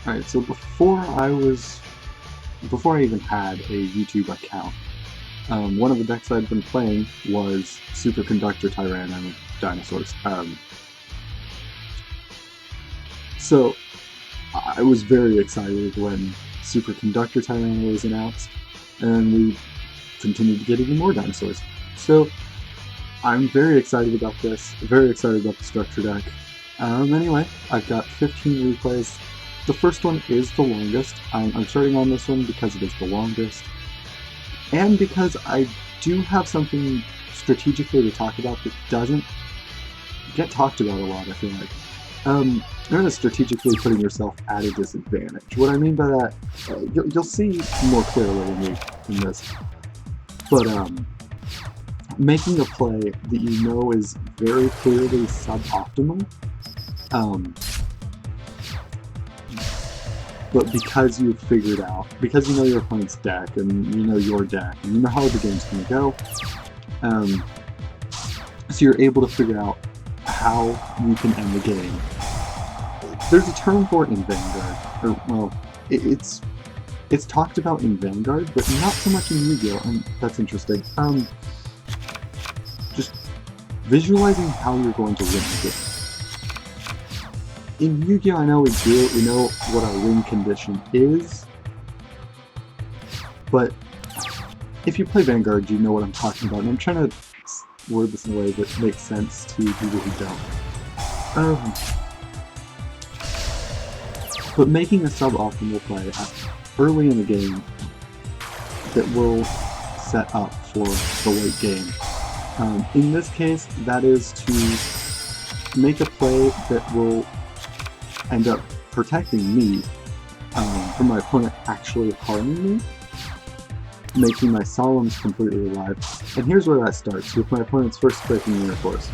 Alright, so before I even had a YouTube account, one of the decks I'd been playing was Superconductor Tyranno dinosaurs. So I was very excited when Superconductor Tyranno was announced, and we continued to get even more dinosaurs. So I'm very excited about this, very excited about the structure deck. Anyway, I've got 15 replays. The first one is the longest. I'm starting on this one because it is the longest, and because I do have something strategically to talk about that doesn't get talked about a lot, I feel like. That is strategically putting yourself at a disadvantage. What I mean by that, you'll see more clearly in this, but making a play that you know is very clearly suboptimal, but because you've figured out, because you know your opponent's deck, and you know your deck, and you know how the game's going to go, so you're able to figure out how you can end the game. There's a term for it in Vanguard, or, well, it's talked about in Vanguard, but not so much in Yu-Gi-Oh!, and that's interesting. Just visualizing how you're going to win the game. In Yu-Gi-Oh! I know we do it, we know what our win condition is, but if you play Vanguard, you know what I'm talking about, and I'm trying to word this in a way that makes sense to people who don't. But making a suboptimal play early in the game that will set up for the late game. In this case, that is to make a play that will end up protecting me from my opponent actually harming me, making my Solemns completely alive. And here's where that starts, with my opponent's first Quaking Mirror Force.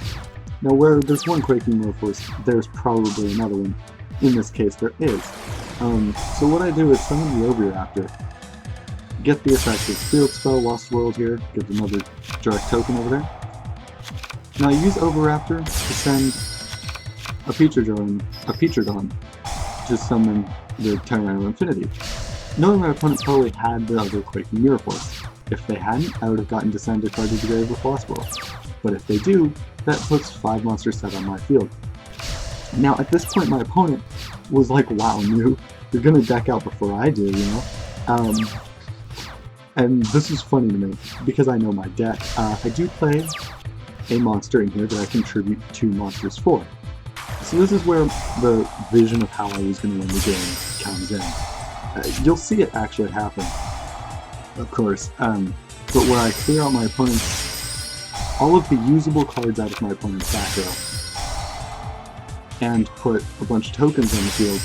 Now where there's one Quaking Mirror Force, there's probably another one. In this case, there is. So what I do is summon the Raptor, get the effect of Field Spell, Lost World here, get another direct token over there. Now I use Raptor to send a Petrodon to summon the Tyranno Infinity. Knowing my opponent probably had the other Quaking Mirror Force. If they hadn't, I would have gotten to send a card to the grave with Lost World. But if they do, that puts 5 monsters set on my field. Now at this point my opponent was like, wow, you're gonna deck out before I do, you know? And this is funny to me, because I know my deck. I do play a monster in here that I contribute 2 monsters for. So this is where the vision of how I was going to win the game comes in. You'll see it actually happen, of course, but where I clear out my opponent's, all of the usable cards out of my opponent's back row, and put a bunch of tokens on the field,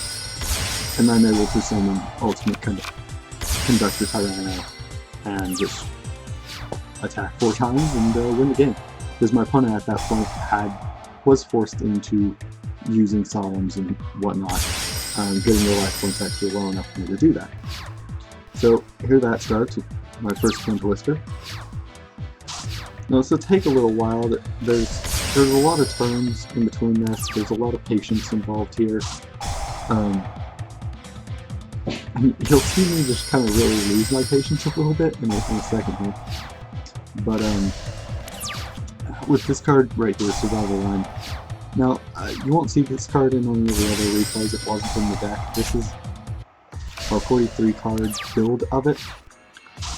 and I'm able to summon Ulti-conductor Tyranno and just attack 4 times and win the game. Because my opponent at that point was forced into using Solemns and whatnot, getting their life points actually low enough for me to do that. So here that starts with my first Twin Twister. Now this will take a little while. There's a lot of turns in between this. There's a lot of patience involved here. And you'll see me just kind of really lose my patience a little bit in a second here. But with this card right here, Survival Line. Now, you won't see this card in any of the other replays. It wasn't in the deck. This is a 43 card build of it.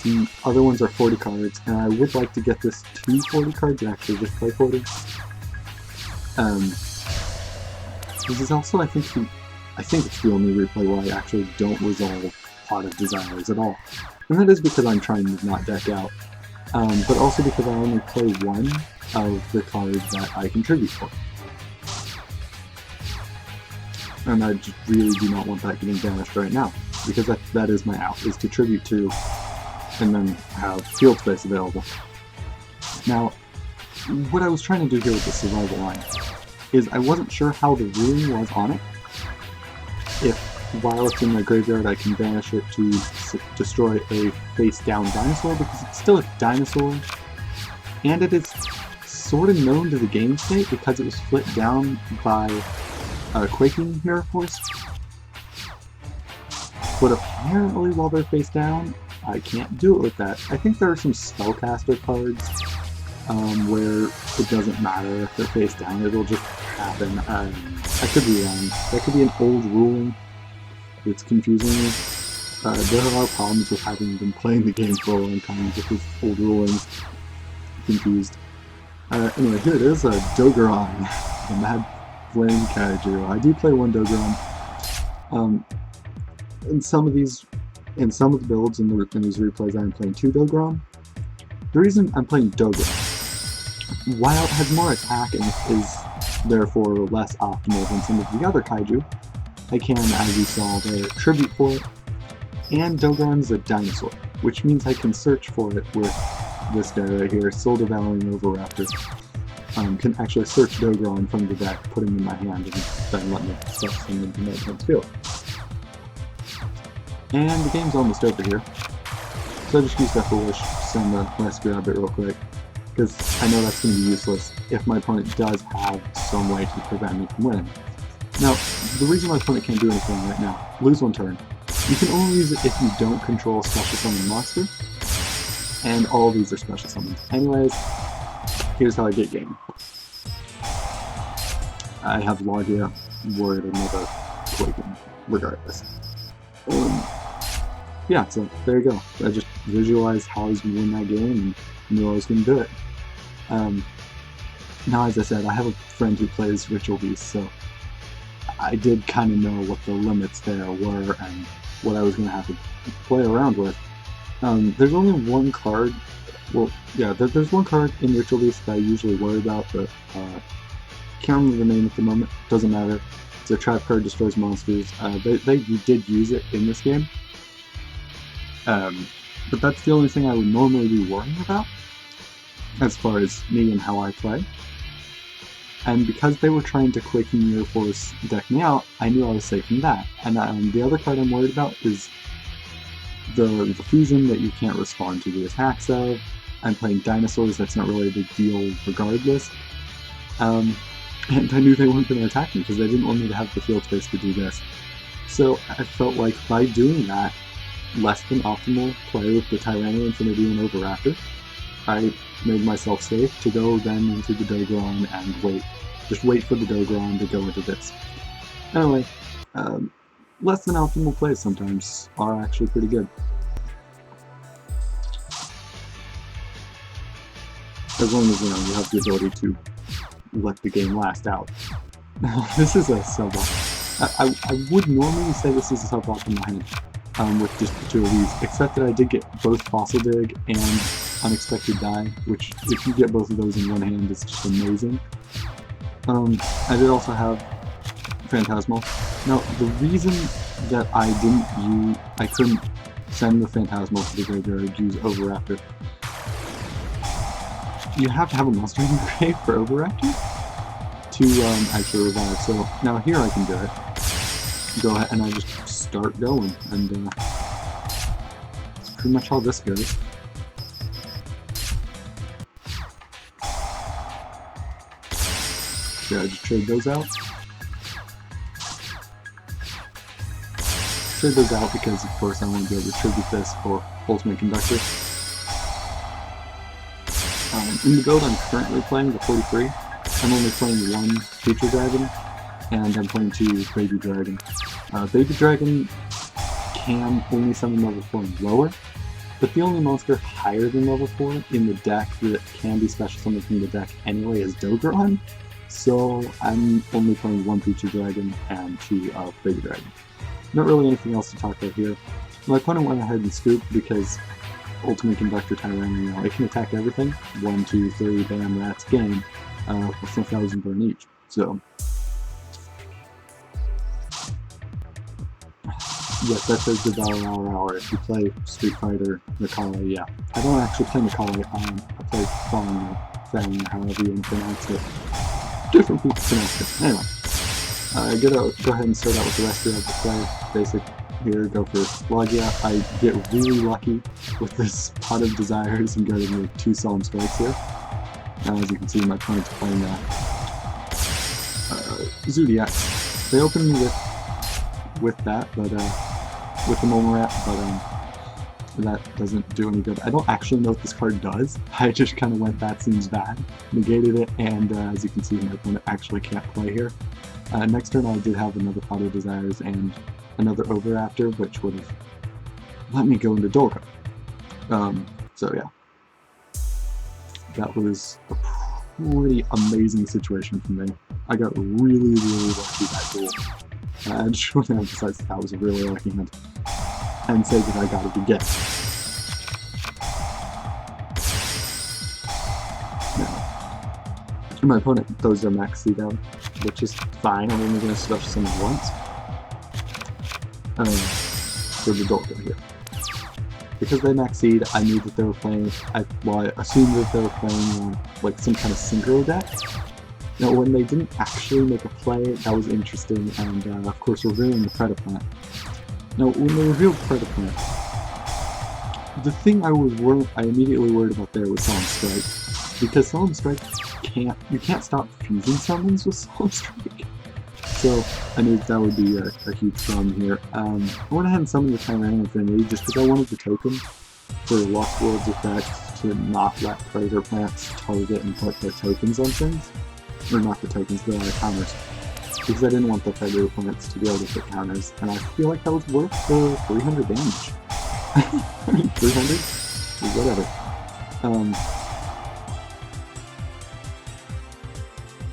The other ones are 40 cards, and I would like to get this to 40 cards and actually just play 40. This is also, I think it's the only replay where I actually don't resolve Pot of Desires at all. And that is because I'm trying to not deck out, but also because I only play one of the cards that I contribute for. And I just really do not want that getting banished right now, because that is my out, is to tribute to, and then have field space available. Now, what I was trying to do here with the Survival Line is I wasn't sure how the ruling was on it. If while it's in my graveyard I can banish it to destroy a face-down dinosaur, because it's still a dinosaur, and it is sort of known to the game state because it was flipped down by Quaking Mirror Force. But apparently while they're face down, I can't do it with that. I think there are some spellcaster cards where it doesn't matter if they're face down, it'll just happen. I could be wrong. That could be an old ruling that's confusing me. There are a lot of problems with having been playing the game for a long time with these old rulings. Confused. Anyway, here it is, Dogoran, the Mad Flame Kaiju. I do play one Dogoran. In some of the builds in these replays, I'm playing two Dogoran. The reason I'm playing Dogoran, while it has more attack and is therefore less optimal than some of the other Kaiju, I can, as you saw there, tribute for it, and Dogoran is a dinosaur, which means I can search for it with this guy right here, Soul Devouring Raptor. Can actually search Dogoran from the deck, put him in my hand, and then let me stuff him into my opponent's field. And the game's almost over here, so I just used that foolish send the Rescue Rabbit real quick, because I know that's going to be useless if my opponent does have some way to prevent me from winning. Now, the reason my opponent can't do anything right now, lose one turn, you can only use it if you don't control a special summon monster, and all of these are special summons. Anyways, here's how I get game. I have Logia, Word, another Quaken, regardless. Yeah, so there you go. I just visualized how I was going to win that game and knew I was going to do it. Now, as I said, I have a friend who plays Ritual Beast, so I did kind of know what the limits there were and what I was going to have to play around with. There's only one card, well, yeah, there's one card in Ritual Beast that I usually worry about, but can't remember the name at the moment, doesn't matter. It's a trap card, destroys monsters. They did use it in this game, but that's the only thing I would normally be worrying about, as far as me and how I play. And because they were trying to Quake and Mirror Force deck me out, I knew I was safe from that. And the other card I'm worried about is the fusion that you can't respond to the attacks of. I'm playing dinosaurs, that's not really a big deal regardless. And I knew they weren't going to attack me because they didn't want me to have the field space to do this. So I felt like by doing that, less than optimal play with the Tyranno, Infinity, and Raptor, I made myself safe to go then into the Dogoran and just wait for the Dogoran to go into this. Anyway, less than optimal plays sometimes are actually pretty good. As long as, you know, you have the ability to let the game last out. This is a sub-op. I would normally say this is a sub-op in my hand, with just the two of these, except that I did get both Fossil Dig and Unexpected Die, which, if you get both of those in one hand, is just amazing. I did also have Phantasmal. Now, the reason that I couldn't send the Phantasmal to the graveyard, use Raptor, you have to have a monster in your grave for Raptor to actually revive. So now here I can do it. Go ahead and I just start going, and that's pretty much how this goes. Yeah, I just trade those out. Trade those out because, of course, I want to be able to tribute this for Ulti-conductor. In the build I'm currently playing, the 43, I'm only playing one Future Dragon, and I'm playing two Baby Dragon. Baby Dragon can only summon level 4 and lower, but the only monster higher than level 4 in the deck that can be special summoned from the deck anyway is Dogoran, so I'm only playing one Future Dragon and two Baby Dragon. Not really anything else to talk about here. My opponent went ahead and scooped because Ulti-conductor Tyranno, you know, it can attack everything. 1, 2, 3, bam, that's game. With 1,000 burn each. So, yes, that says Devour Hour. If you play Street Fighter, Macaulay, yeah. I don't actually play Macaulay, I play Fang, however you want to pronounce it. Different people pronounce it. Anyway, go ahead and start out with the rest of the play. Basic. Here, go for Logia. I get really lucky with this Pot of Desires and getting like 2 Solemn Strikes here. As you can see, my opponent's playing Zodiacs. They opened with that, but with the Momorat, but that doesn't do any good. I don't actually know what this card does. I just kind of went, that seems bad, negated it, and as you can see, my opponent actually can't play here. Next turn I did have another Pot of Desires and another Overraptor, which would have let me go into Dolka. So yeah. That was a pretty amazing situation for me. I got really lucky that duel. I just want to emphasize that was a really lucky hand. And say that I got it again. Now, my opponent throws their max C down, which is fine. I'm only going to special summon once. For the Dolka here. Because they max-seed, I knew that they were playing, I assumed that they were playing like some kind of synchro deck. Now when they didn't actually make a play, that was interesting, and of course revealing the Predaplant. Now when they revealed Predaplant, the thing I immediately worried about there was Solemn Strike. Because Solemn Strike you can't stop fusing summons with Solemn Strike. So I knew that would be a huge problem here. I went ahead and summoned the Tyranno Infinity just because I wanted the token for Lost World's effect to not let Predator Plants target and put their tokens on things. Or not the tokens, the counters. Because I didn't want the Predator Plants to be able to put counters, and I feel like that was worth the 300 damage. I mean, 300? Whatever.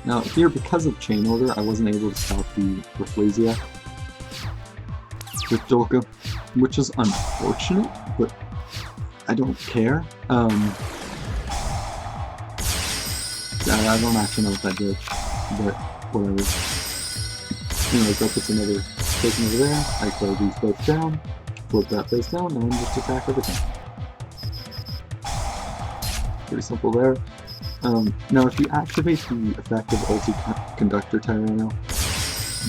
Now here, because of Chain Order, I wasn't able to stop the Rafflesia with Dolka, which is unfortunate, but I don't care. I don't actually know what that did, but whatever. Anyways, that puts another token over there. I throw these both down, flip that face down, and just attack everything. Pretty simple there. Now if you activate the effect of Ulti-conductor Tyranno,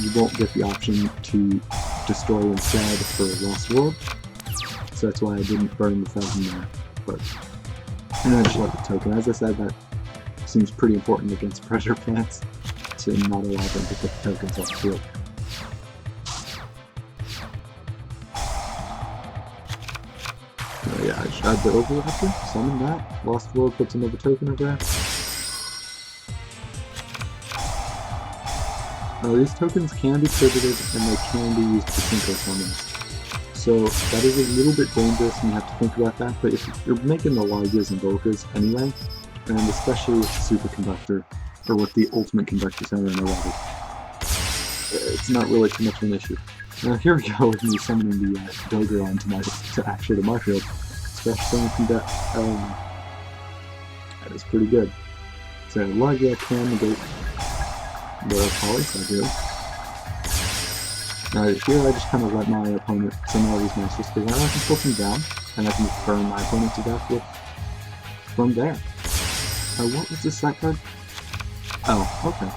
you won't get the option to destroy instead for Lost World, so that's why I didn't burn the Felgrand there. And I just left the token. As I said, that seems pretty important against Pressure Plants, to not allow them to put the tokens on the field. Yeah, I just add the Overraptor, summon that, Lost World puts another token over there. Now these tokens can be tributed and they can be used for synchro summons. So that is a little bit dangerous and you have to think about that, but if you're making the Largas and Dolkas anyway, and especially with the Superconductor, or with the Ultimate Conductor Tyranno rather, it's not really too much of an issue. Now here we go with me summoning the Dogger onto to my field. Special summon from that, that is pretty good. So Larga can negate the Poly, so I do. Now here I just kind of let my opponent summon all these monsters, because now I can pull them down, and I can burn my opponent to death with from there. What was this set card? Oh, okay.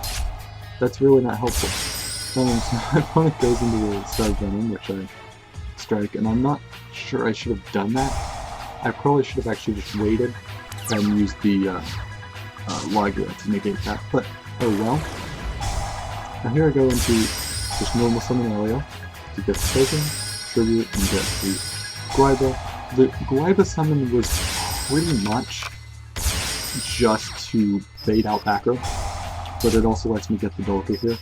That's really not helpful. So my opponent goes into the Star Venom, which I strike, and I'm not sure I should have done that. I probably should have actually just waited and used the Liger to negate that, but oh well. Now here I go into just normal summon area to get the token, tribute, and get the Guaiba. The Guaiba summon was pretty much just to bait out back row, but it also lets me get the Dolka here.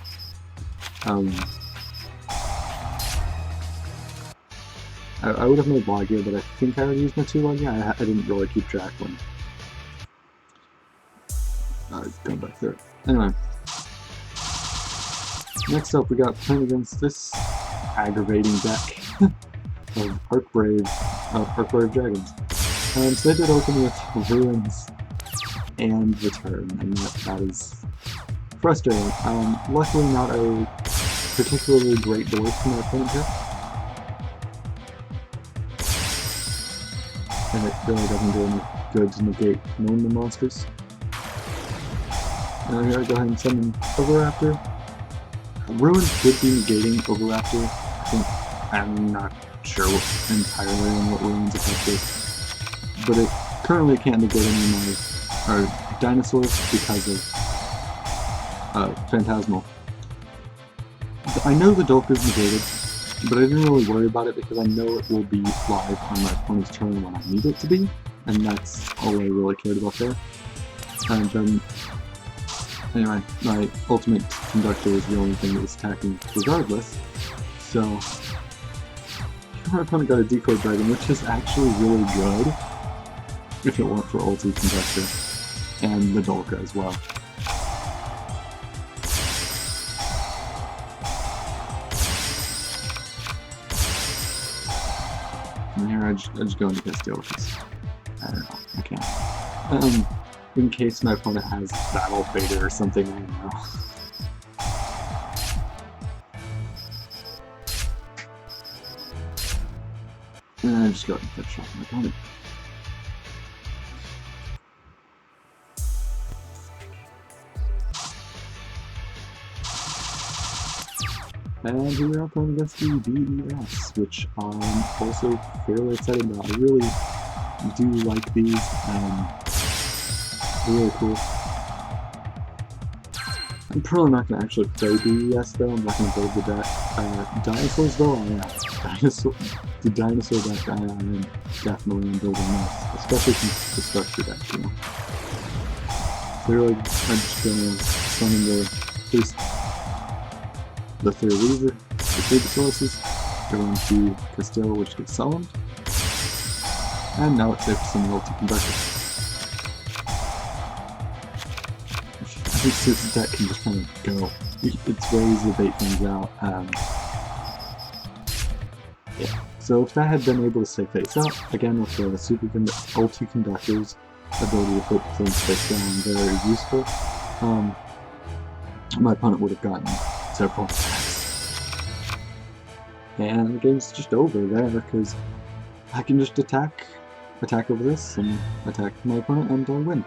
I would have made Logia, but I think I already used my 2 Logia. I didn't really keep track when going back there. Anyway, next up we got playing against this aggravating deck of Arc Brave Dragons. So they did open with Ruins and Return, and that is frustrating. Luckily not a particularly great board for my opponent here. And it really doesn't do any good to negate normal monsters. Now here I go ahead and summon Overraptor. Ruins would be negating Overraptor. I think I'm not sure entirely on what Ruins effect is. But it currently can't negate any of my dinosaurs because of Phantasmal. I know the Dolka is negated, but I didn't really worry about it because I know it will be live on my opponent's turn when I need it to be, and that's all I really cared about there. And then, anyway, my ultimate conductor is the only thing that was attacking regardless, so my opponent got a decoy dragon, which is actually really good if it weren't for Ulti-conductor and the Dolka as well. And here I just go into Castile because I don't know, I can't. In case my opponent has Battle Fader or something, I don't know. And I just go ahead and finish off my opponent. And here we are playing against the BES, which I'm also fairly excited about. I really do like these. They're really cool. I'm probably not going to actually play BES though. I'm not going to build the deck. Dinosaurs though, I am. The dinosaur deck, I am definitely building this, especially since the structure deck, you know. Clearly, I'm just going to summon the third lever, the third sources, go into Castile, which gets summoned, and now it's safe to summon Ulti-conductor. I think this deck can just kind of go. It's ways to bait things out. Yeah. So if that had been able to stay face up, again with the Ulti-conductor's ability to put things face down, very useful. My opponent would have gotten several attacks. And the game's just over there because I can just attack over this and attack my opponent and I win.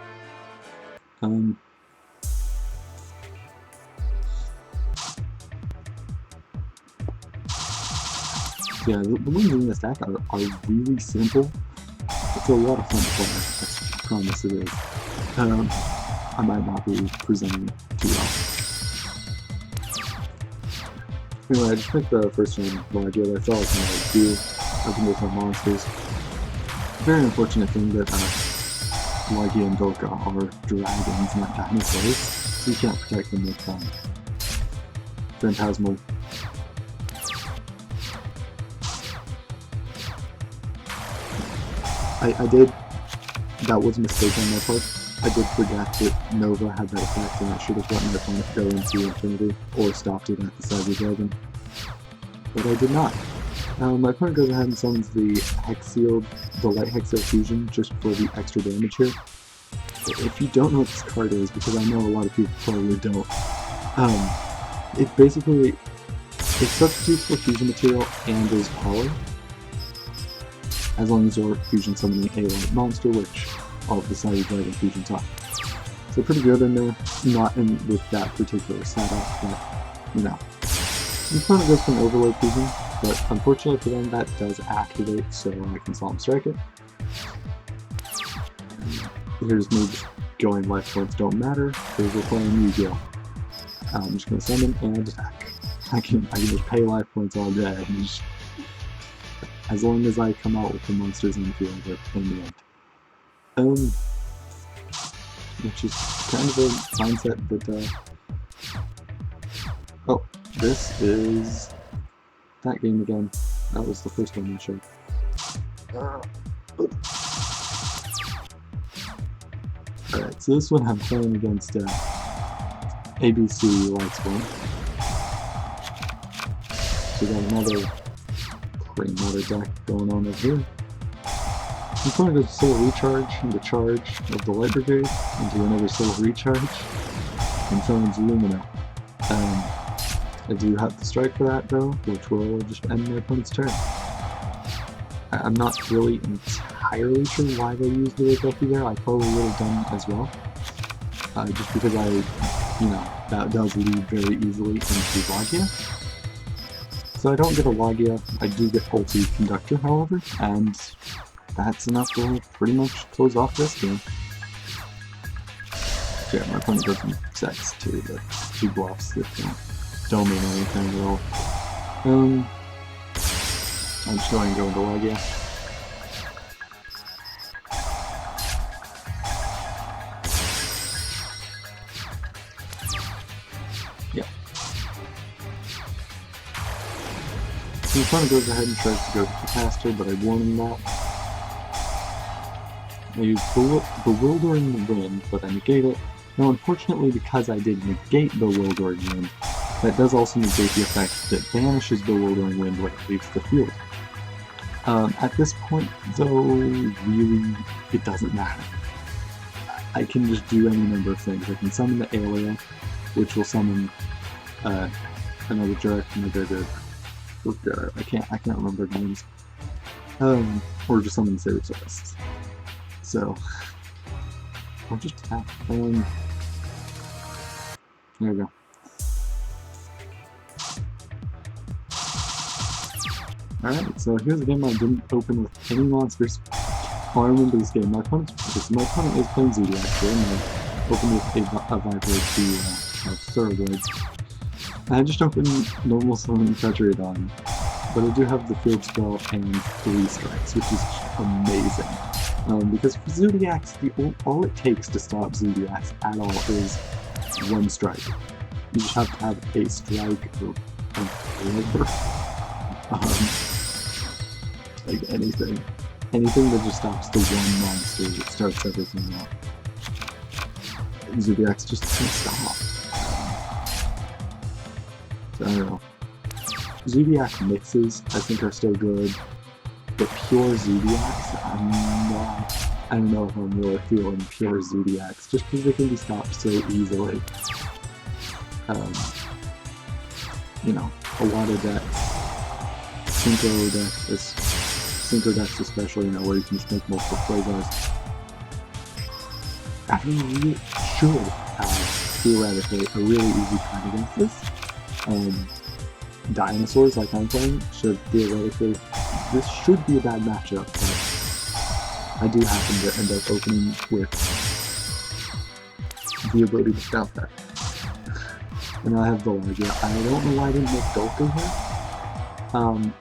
Yeah, the ones in this deck are really simple. It's a lot of fun to play, I promise it is. I might not be presenting it too well. Anyway, I just picked the first one Logia. That's all I can really do. I can with my monsters. Very unfortunate thing that Logia and Dolka are dragons, not dinosaurs, so you can't protect them with Phantasmal. That was a mistake on my part. I did forget that Nova had that effect and I should have let my opponent go into Infinity or stopped it at the Cyber Dragon. But I did not. My opponent goes ahead and summons the Light Hexial Fusion just for the extra damage here. If you don't know what this card is, because I know a lot of people probably don't, it substitutes for fusion material and is power. As long as you're fusion summoning a light monster, which all of the Cyber Dragon fusions are. So pretty good in there, not with that particular setup, but, you know. The opponent goes for an Overload fusion, but unfortunately for them that does activate, so I can Solemn Strike it. Here's me just going life points don't matter, because we're playing Yu-Gi-Oh! I'm just going to summon and attack. I can just pay life points all day, and just, as long as I come out with the monsters in the field in the end. Which is kind of a mindset that, oh, this is that game again. That was the first one I showed. Alright, so this one I'm playing against ABC Lightsworn. So we got another Rainwater deck going on over here. I'm going to go Soul Recharge into charge of the Light Brigade, into another Soul Recharge, and summons Lumina. I do have to strike for that though, which will just end my opponent's turn. I'm not really entirely sure why they used the Rebuffy there. I probably would have done as well. Just because that does lead very easily into Logia. So I don't get a Logia, I do get Ulti-conductor however, and that's enough to pretty much close off this game. Yeah, my opponent goes from sex to the 2 blocks that don't mean anything at all. I'm just going to go into Legia. Yeah. So the opponent goes ahead and tries to go to the caster, but I warn him that. I use Bewildering Wind, but I negate it. Now, unfortunately, because I did negate Bewildering Wind, that does also negate the effect that banishes Bewildering Wind when it leaves the field. At this point, though, really, it doesn't matter. I can just do any number of things. I can summon the Alea, which will summon another direct, I can't remember names. Or just summon the Sabersaurus. So, I'll just tap. There we go. Alright, so here's a game I didn't open with any monsters. Oh, I remember this game. My opponent is playing Zodiac here, and I opened with a Viper to Thoroughblades. I just opened normal summon Tetradon, but I do have the field spell and 3 strikes, which is amazing. Because for Zodiacs, all it takes to stop Zodiacs at all is 1 strike. You just have to have a strike or whatever. Like anything. Anything that just stops the one monster that starts everything off. Zodiacs just can't stop. So I don't know. Zodiac mixes, I think, are still good. But pure Zodiacs, I don't know if I'm really feeling pure Zodiacs, just because they can be stopped so easily. You know, a lot of decks, Synchro decks especially, you know, where you can just make multiple Quasars. I really should have, theoretically, a really easy time against this. Dinosaurs, like I'm playing, should theoretically, this should be a bad matchup, but I do happen to end up opening with the ability to scout that. And I have the Legia. I don't know why I didn't make Dolka here.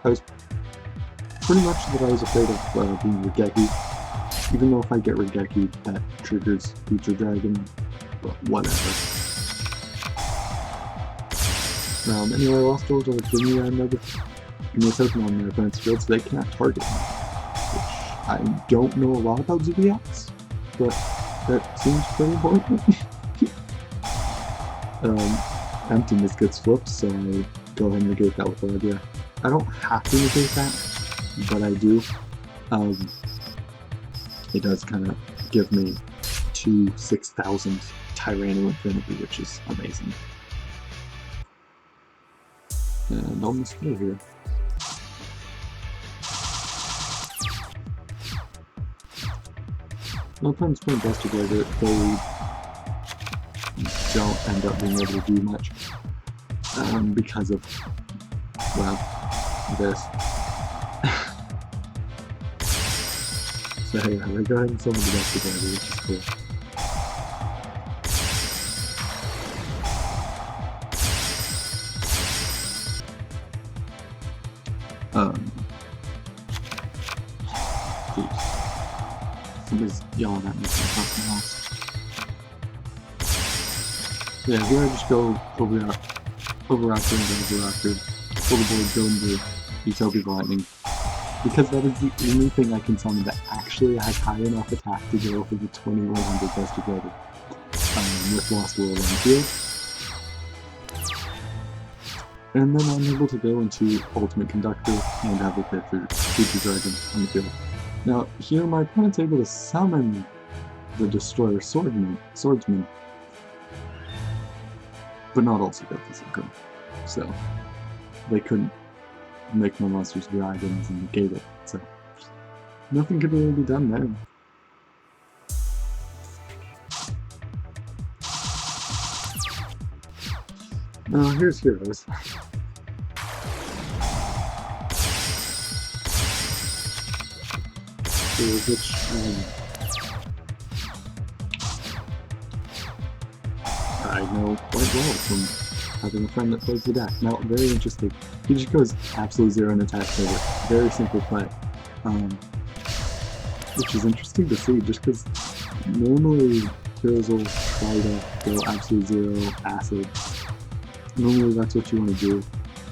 I was pretty much that I was afraid of being Regeki, even though if I get Regeki, that triggers Future Dragon, but whatever. Anyway, Lost Doors will give me another token on their opponent's field, so they cannot target me. Which I don't know a lot about Zodiacs, but that seems pretty important. Emptiness gets flipped, so I go ahead and negate that with Legia. I don't have to negate that, but I do. It does kind of give me 2 6,000 Tyranno Infinity, which is amazing. And almost through here. No opponents playing Buster Grader, they don't end up being able to do much because of, well, this. So yeah, they go ahead and summon the Buster Grader, which is cool. Jeez. Somebody's yelling at me from across the house. Yeah, here I just go over Raptor and over Raptor, pull the board, go into Utopia Lightning, because that is the only thing I can summon that actually has high enough attack to go over the 2100 Buster Grader with Lost World on the field. And then I'm able to go into Ulti-conductor and have a Future Dragon on the field. Now, here my opponent's able to summon the Destroyer Swordsman, but not also get the Synchro. So, they couldn't make my monsters dragons and negate it, so nothing could really be done there. Now, here's Heroes. Which, I know quite well from having a friend that plays the deck. Now, very interesting. He just goes absolute zero and attacks over. Very simple play. Which is interesting to see, just because normally heroes will try to go absolute zero, acid. Normally that's what you want to do.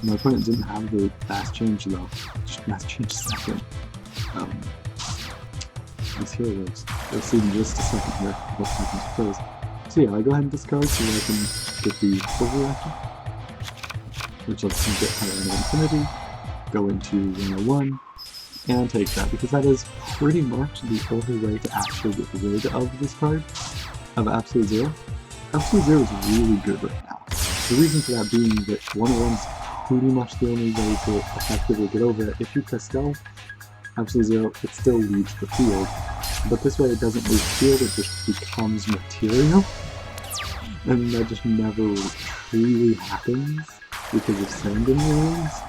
My opponent didn't have the fast change though. Just fast change second. These heroes. We'll see in just a second here what happens to plays. So yeah, I go ahead and discard so that I can get the overreactor, which lets me get Tyranno Infinity, go into 101, and take that, because that is pretty much the only way to actually get rid of this card, of Absolute Zero. Absolute Zero is really good right now. The reason for that being that 101's pretty much the only way to effectively get over it. If you Castell Absolute Zero, it still leaves the field, but this way it doesn't leave the field, it just becomes material, and that just never truly happens because of sand in the runes.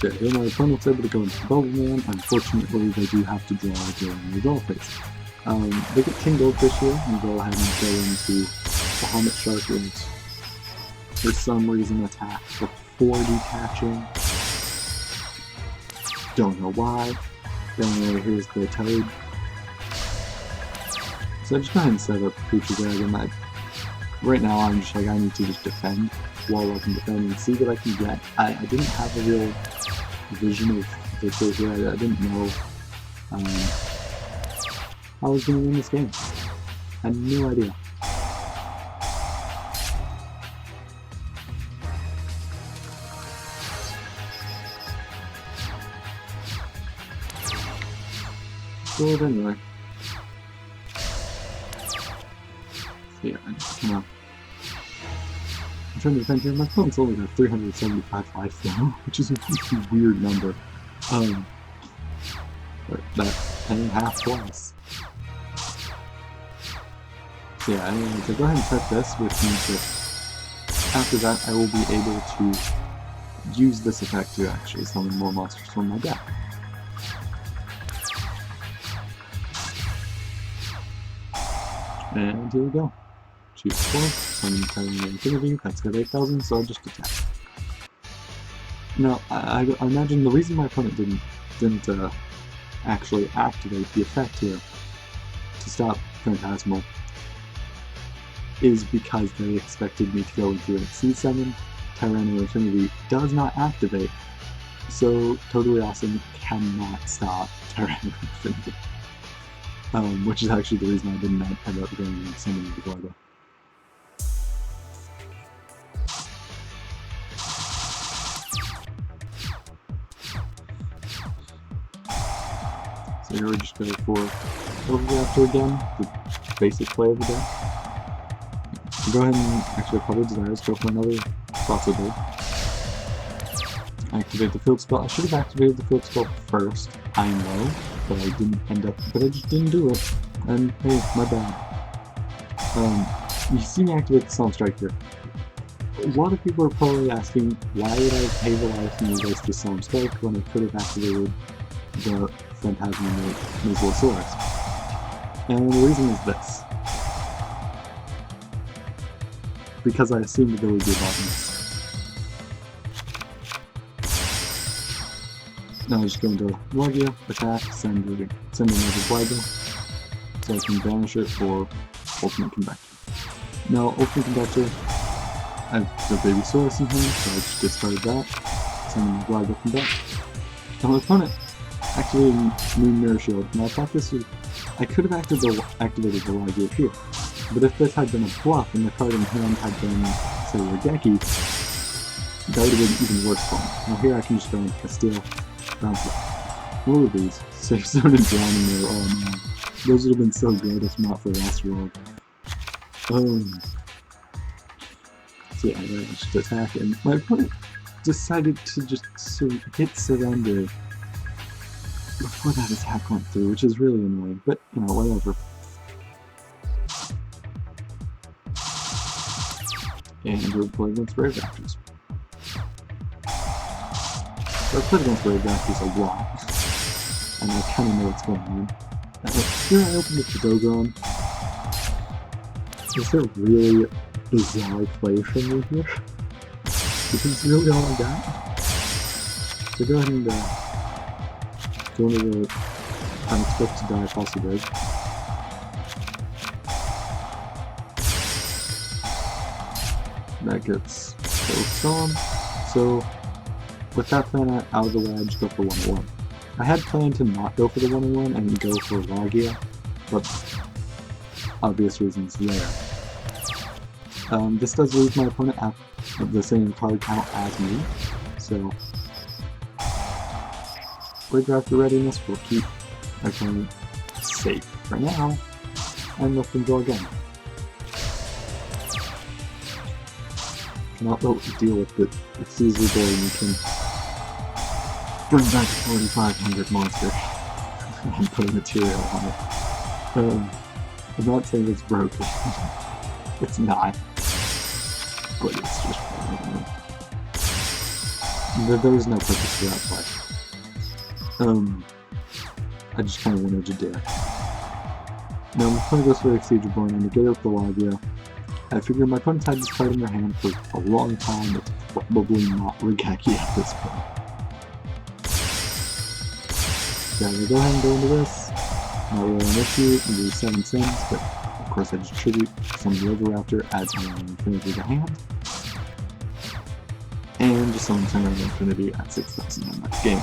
Yeah, here my opponent's able to go into Bubble Man. Unfortunately, they do have to draw during the draw phase. They get King Goldfish here, and go ahead and go into the Helmet Shark and for some reason attack before detaching. Don't know why. Then here's the Toad. So I just go ahead and set up Creature Dragon. Right now I'm just like, I need to just defend while I can defend and see what I can get. I didn't have a real vision of victory here. I didn't know how I was going to win this game. I had no idea. But anyway. So yeah, I just come out. I'm trying to defend here. My opponent's only got 375 life though, which is a really weird number. But that 10.5 twice. So yeah, anyway, so go ahead and set this, which means that after that I will be able to use this effect to actually summon more monsters from my deck. And here we go. Choose 4, summon Tyranno Infinity, that's got 8,000, so I'll just attack. Now, I imagine the reason my opponent didn't actually activate the effect here to stop Phantasmal is because they expected me to go into an Exceed Summon. Tyranno Infinity does not activate, so Totally Awesome cannot stop Tyranno Infinity. Which is actually the reason I didn't end up going and summoning the Global. So here we just go for Overreactor again, the basic play of the deck. So go ahead and actually cover Desires, go for another Possible. Activate the field spell. I should have activated the field spell first, I know, but I didn't end up, but I just didn't do it, and hey, my bad. You see me activate the Solemn Strike here. A lot of people are probably asking, why would I pay the life and waste the Solemn Strike when I could have activated the Phantasmal Mesosaurus? And the reason is this. Because I assumed there would be a bottom. Now I just go into Logia, attack, send another Glider, so I can banish it or Ultimate Conductor. Now, Ultimate Conductor, I have the Baby Saurus in hand, so I just discard that, send the Glider from back. Now my opponent activated Moon Mirror Shield. Now I thought this was, I could have activated the Logia here, but if this had been a bluff and the card in hand had been, say, Regeki, that would have been even worse for me. Now here I can just go into Castile. Bounce it. What were these? Safe Zone and Drowning there. Oh man. Those would have been so good if not for Lost World. So yeah, I just attack, and my opponent decided to just hit surrender before that attack went through, which is really annoying, but you know, whatever. And we're playing against Brave Raptors. So I've played against Brave Raptors a lot, and I kind of know what's going on. Here I opened up the Dogron. Is there really bizarre play from me here. This is really all I got. So go ahead and go into the unexpected die possibly. That gets focused on. So with that plan out of the way, I just go for 101. I had planned to not go for the 101 and go for Logia, but obvious reasons there. This does leave my opponent at the same card count as me, so with after readiness, we'll keep my opponent safe for now, and let them go again. Cannot deal with it. It's easily boring. You can bring back a 4500 monster and put a material on it. I'm not saying it's broken. It's not. But it's just there's no purpose to that play. I just kind of wanted to do it. Now my opponent goes for the Exceedable, and I'm going to get up the Logia. I figure my opponent's had this card in their hand for a long time. It's probably not Rigaki at this point. Yeah, I'm going to go ahead and go into this. Not really an issue. I'm going to do 7 sins, but of course I just tribute some of the other Raptor, add some of Infinity to hand. And just summon some of Infinity at 6,000 in that game.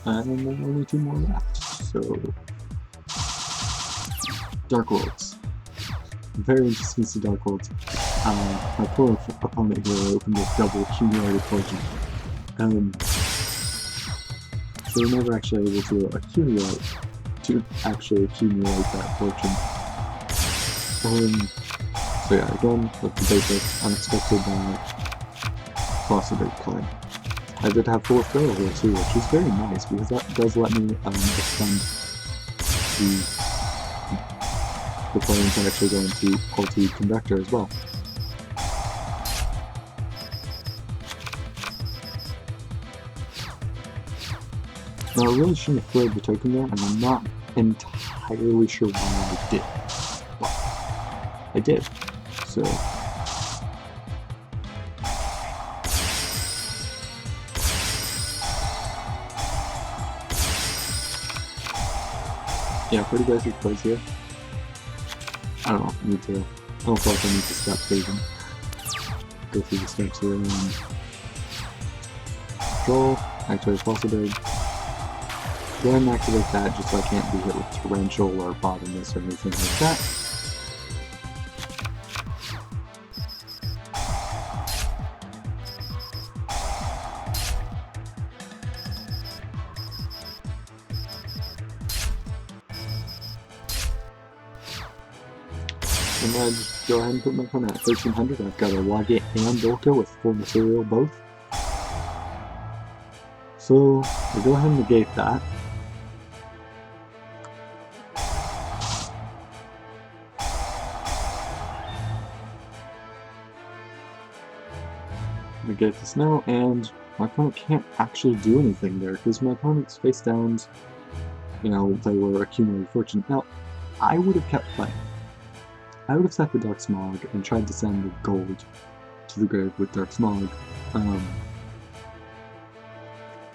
And then only 2 more left, so... Dark Worlds. Very interesting to see Dark Worlds. My poor opponent here opened with double accumulated fortune. So we're never actually able to accumulate that fortune. So yeah, again, with the basic unexpected possible play. I did have 4th barrel here too, which is very nice because that does let me extend the plane to actually go into Ulti-conductor as well. Now I really shouldn't have thrown the token there, and I'm not entirely sure why I did, but I did, so... Yeah, pretty basic plays here. I don't know, I don't feel like I need to step through them. Go through the steps here and control, activate Pulsar. Go ahead and activate that just so I can't be hit with Torrential or Bottomless or anything like that. And then I just go ahead and put my opponent at 1300. I've got a Logia and Dolka with full material both. So we go ahead and negate that. Negate this now, and my opponent can't actually do anything there because my opponent's face downs, you know, they were accumulated fortune. Now, I would have kept playing. I would have set the Dark Smog and tried to send the gold to the grave with Dark Smog.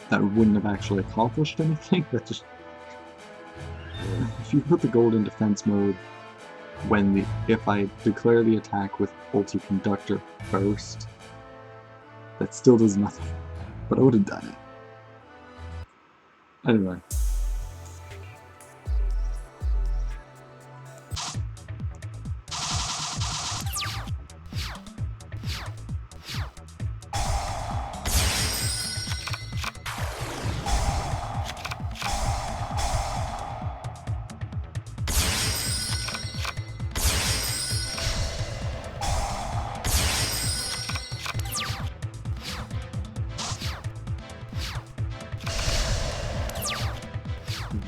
That wouldn't have actually accomplished anything. That just... If you put the gold in defense mode, if I declare the attack with Ulti-conductor first, that still does nothing. But I would have done it. Anyway.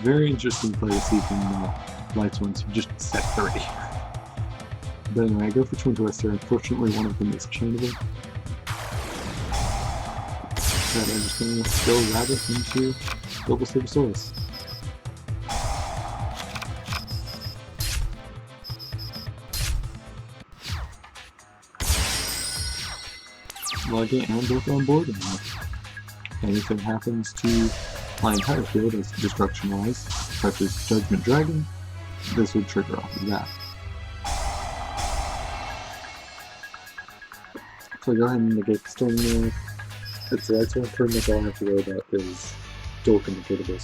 Very interesting play to see from Lightsworn to just set 30. But anyway, I go for Twin Twister. Unfortunately, one of them is chainable. instead I'm just going to go Rabbit into Global Sabersaurus. Login and both on board now. Anything happens to my entire field as destruction-wise, such as Judgment Dragon, this would trigger off of that. So I go ahead and negate the Storm there. It's the Lightsworn turn that all I have to worry about is dual-conductor.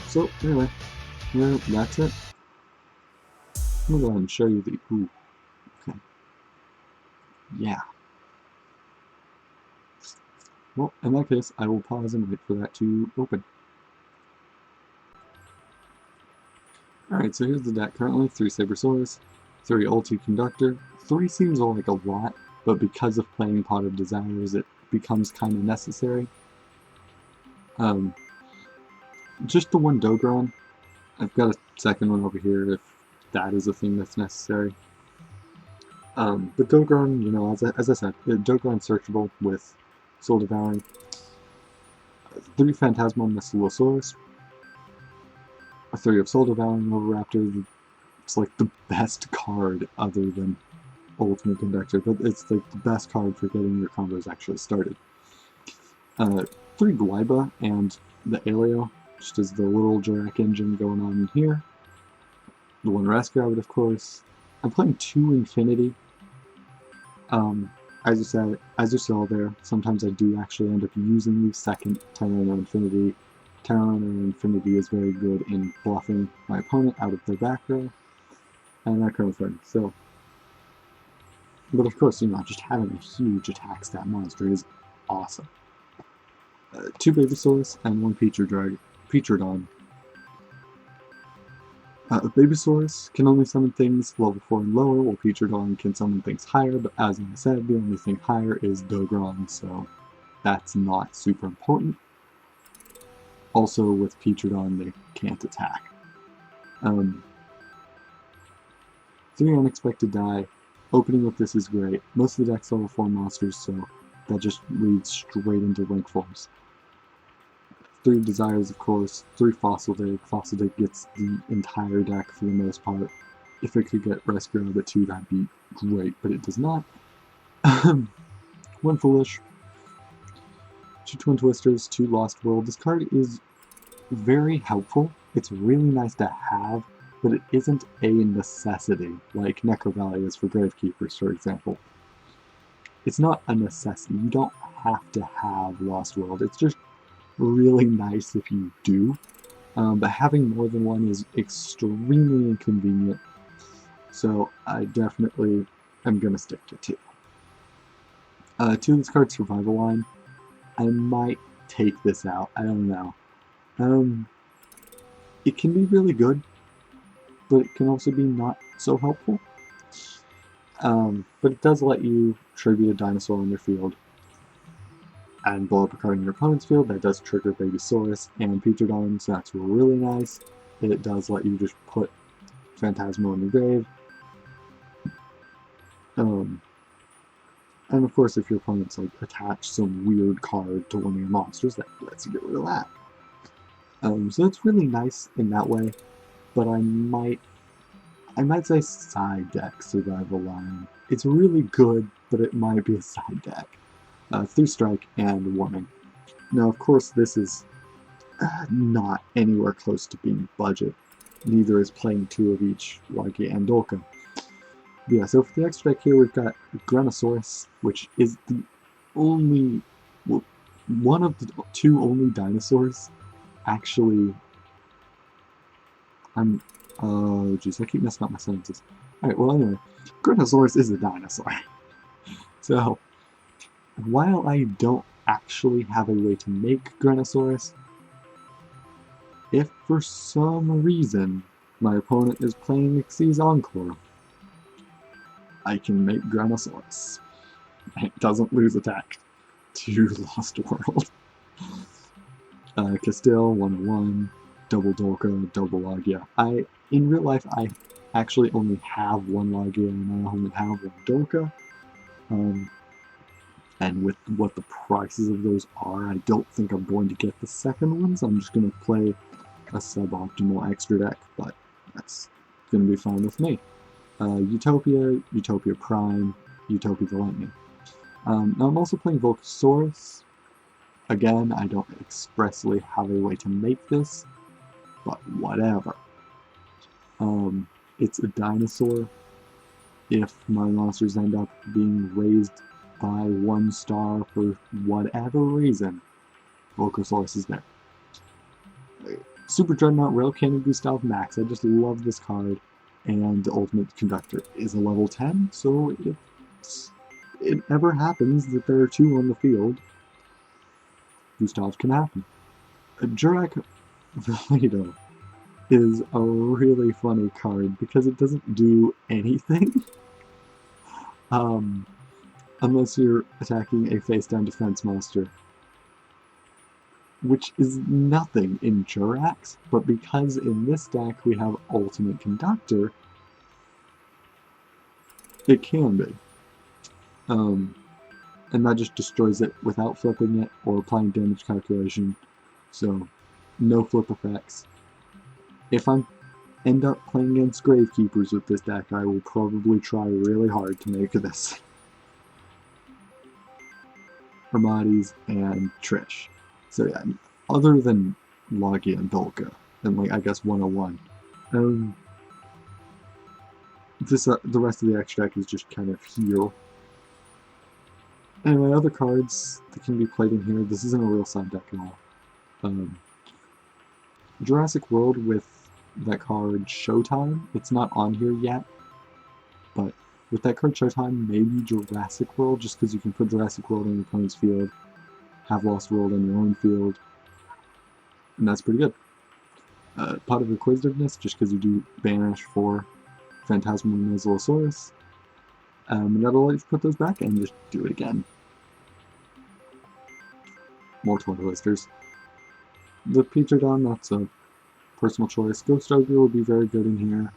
So anyway, yeah, that's it. I'm gonna go ahead and show you the okay. Yeah. Well, in that case, I will pause and wait for that to open. Alright, so here's the deck currently. 3 Sabersaurus, 3 Ulti-conductor. 3 seems like a lot, but because of playing Pot of Desires, it becomes kind of necessary. Just the 1 Dogron. I've got a second one over here if that is a thing that's necessary. The Dogron, you know, as I said, the Dogron searchable with Soul Devouring. 3 Phantasmal Mesulosaurus. 3 of Soul Devouring over Raptor. It's like the best card other than Ultimate Conductor, but it's like the best card for getting your combos actually started. 3 Guaiba and the Aleo, just as the little Jirac engine going on in here. The 1 Rescue Rabbit, of course. I'm playing 2 Infinity. As you saw there, sometimes I do actually end up using the second Tyranno Infinity. Tyranno Infinity is very good in bluffing my opponent out of their back row, and that kind of thing. So, but of course, you know, just having a huge attack stat monster is awesome. 2 Babysaurus and 1 Petrodon. Babysaurus can only summon things level 4 and lower, while Petrodon can summon things higher, but as I said, the only thing higher is Dogron, so that's not super important. Also, with Petrodon, they can't attack. 3 Unexpected Die. Opening with this is great. Most of the deck's level 4 monsters, so that just leads straight into Link forms. 3 Desires, of course. 3 Fossil Dig. Fossil Dig gets the entire deck for the most part. If it could get Rescue Rabbit too, that'd be great, but it does not. 1 Foolish. 2 Twin Twisters, 2 Lost World. This card is very helpful. It's really nice to have, but it isn't a necessity, like Necro Valley is for Gravekeepers, for example. It's not a necessity. You don't have to have Lost World. It's just really nice if you do, but having more than one is extremely inconvenient, so I definitely am going to stick to 2. 2 of this card's Survival Line. I might take this out, I don't know. It can be really good, but it can also be not so helpful. But it does let you tribute a dinosaur on your field and blow up a card in your opponent's field. That does trigger Babysaurus and Petrodon, so that's really nice. It does let you just put Phantasmo in the grave. And of course, if your opponent's like attach some weird card to one of your monsters, that lets you get rid of that. So it's really nice in that way, but I might say side deck Survival Line. It's really good, but it might be a side deck. 3 Strike and Warning. Now, of course, this is not anywhere close to being budget. Neither is playing 2 of each, like and Dolka. Yeah, so for the extra deck here, we've got Granosaurus, which is the only, well, one of the 2 only dinosaurs. Actually, oh jeez, I keep messing up my sentences. Alright, well anyway, Granosaurus is a dinosaur. So, while I don't actually have a way to make Granosaurus, if for some reason my opponent is playing Xyz Encore, I can make Granosaurus. It doesn't lose attack to Lost World. Castile, 101, double Dolka, double Logia. In real life, I actually only have 1 Logia and I only have 1 Dolka. and with what the prices of those are, I don't think I'm going to get the second ones. I'm just going to play a suboptimal extra deck, but that's going to be fine with me. Utopia, Utopia Prime, Utopia the Lightning. Now I'm also playing Volcasaurus. Again, I don't expressly have a way to make this, but whatever. It's a dinosaur. If my monsters end up being raised by 1 star for whatever reason, Volcasaurus is there. Super Dreadnought Rail Cannon Gustav Max. I just love this card. And the Ulti-conductor is a level 10, so if it ever happens that there are 2 on the field, Gustav can happen. Jurak Valedo is a really funny card because it doesn't do anything. Unless you're attacking a face-down defense monster, which is nothing in Jurax, but because in this deck we have Ultimate Conductor, it can be. And that just destroys it without flipping it or applying damage calculation, so no flip effects. If I end up playing against Gravekeepers with this deck, I will probably try really hard to make this. Hermades and Trish. So yeah, other than Logia and Dolka, and like I guess 101, the rest of the extra deck is just kind of here. Anyway, other cards that can be played in here. This isn't a real side deck at all. Jurassic World with that card Showtime. It's not on here yet, but with that card Showtime, maybe Jurassic World, just because you can put Jurassic World in your opponent's field, have Lost World in your own field, and that's pretty good. Pot of Inquisitiveness, just because you do banish for Phantasmal Mesosaurus. And that'll let you put those back and just do it again. More Toy Listers. The Petrodon, that's a personal choice. Ghost Ogre would be very good in here.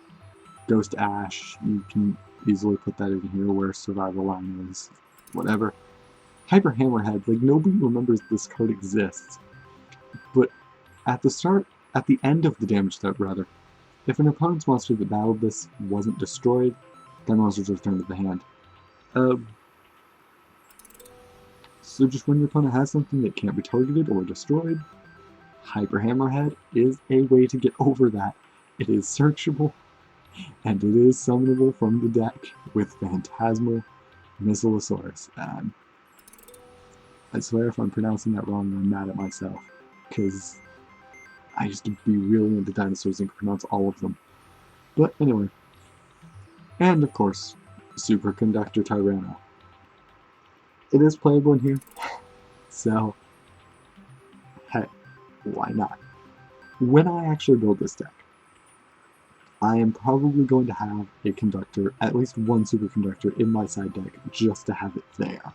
Ghost Ash, you can easily put that in here where Survival Line is. Whatever. Hyper Hammerhead, like nobody remembers this card exists. But at the end of the damage step rather, if an opponent's monster that battled this wasn't destroyed, that monster's returned to the hand. So just when your opponent has something that can't be targeted or destroyed, Hyper Hammerhead is a way to get over that. It is searchable, and it is summonable from the deck with Phantasmal Mesosaurus. I swear if I'm pronouncing that wrong, I'm mad at myself, because I used to be really into dinosaurs and could pronounce all of them. But anyway. And of course, Superconductor Tyranno. It is playable in here, so hey, why not? When I actually build this deck, I am probably going to have a conductor, at least one superconductor in my side deck, just to have it there.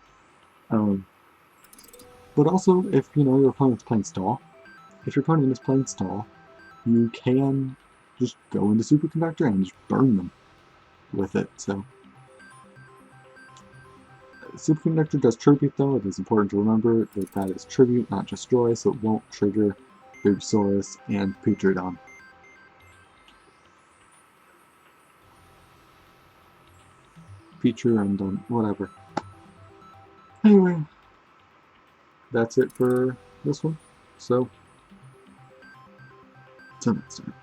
But also, if your opponent's playing stall, if your opponent is playing stall, you can just go into superconductor and just burn them with it. So superconductor does tribute though. It is important to remember that that is tribute, not destroy, so it won't trigger Babysaurus and Petrodon. Feature and whatever. Anyway, that's it for this one. So, till next time.